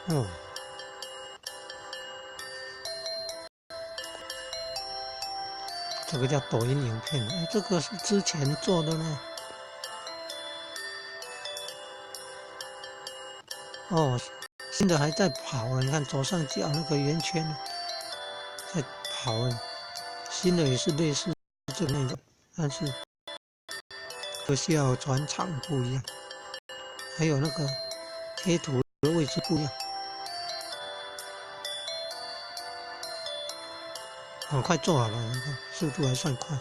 哦，这个叫抖音影片，哎，这个是之前做的呢。哦，新的还在跑啊，你看左上角那个圆圈在跑啊，新的也是类似这个内容，但是特效转场不一样，还有那个贴图的位置不一样。很快做好了，你看速度还算快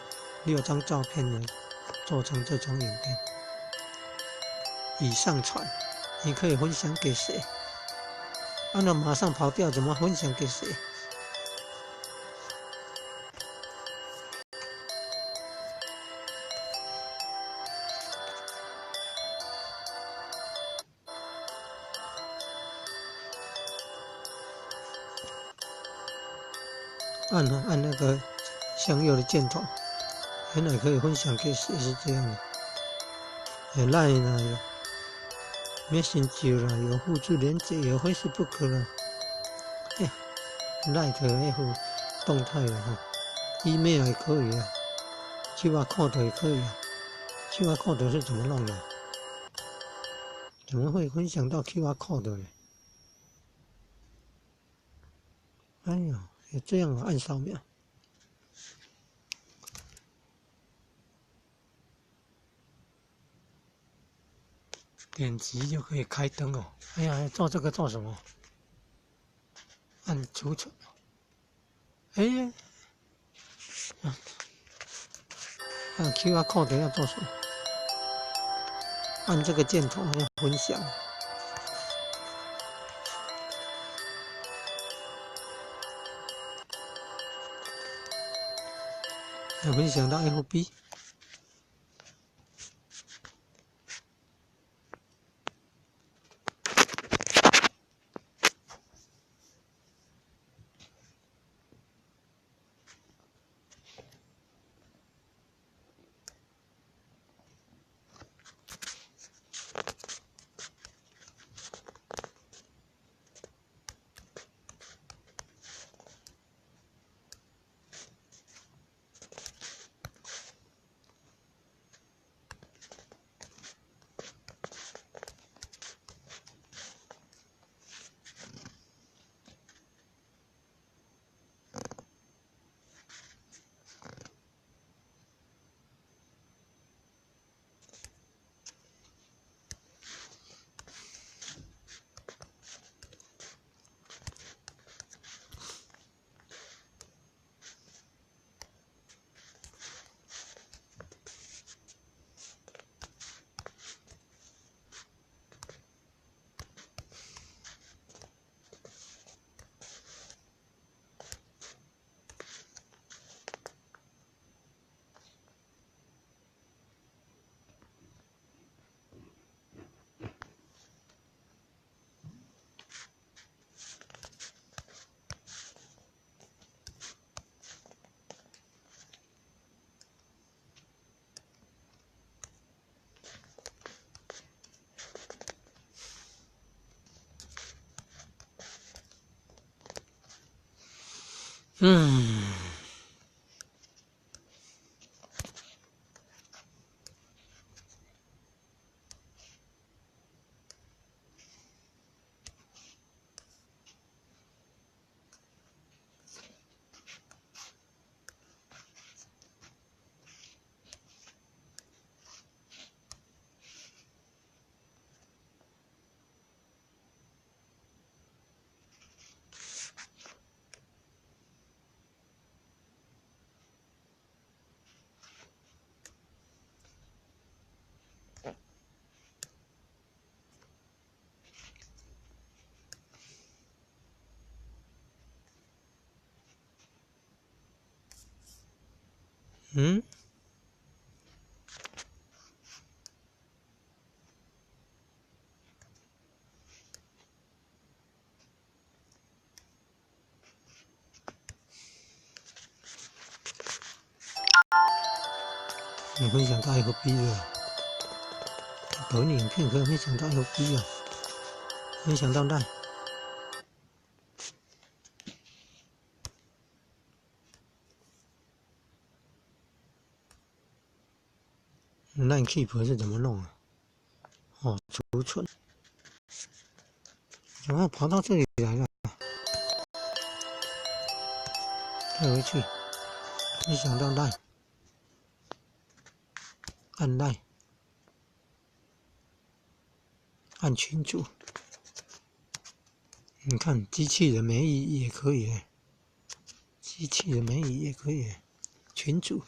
，6张照片呢，做成这种影片，已上传，你可以分享给谁？按照马上跑掉，怎么分享给谁？按那个向右的箭头，原来可以分享给谁是这样的。有 Line 啦，有 Messenger 啦，有复制连接，有 Facebook 啦，哎呀 ，Light F 动态的哈 ，email 也可以啊 ，QR code 也可以啊。QR code 是怎么弄的？怎么会分享到 QR code 呢？哎呀，也这样啊，按扫描。点击就可以开灯哦。哎呀，做这个做什么？按储存。哎，按 QR code 要做什么？按这个箭头要分享。要分享到 FB。你分享到 FB 了，抖音影片可以分享到 FB 啊，分享到 Line。Line Keep 是怎么弄啊？哦，储存，怎么跑到这里来了？退回去，分享到 Line， 按 Line， 按群组。你看，机器人没意义也可以，机器人没意义也可以，群组。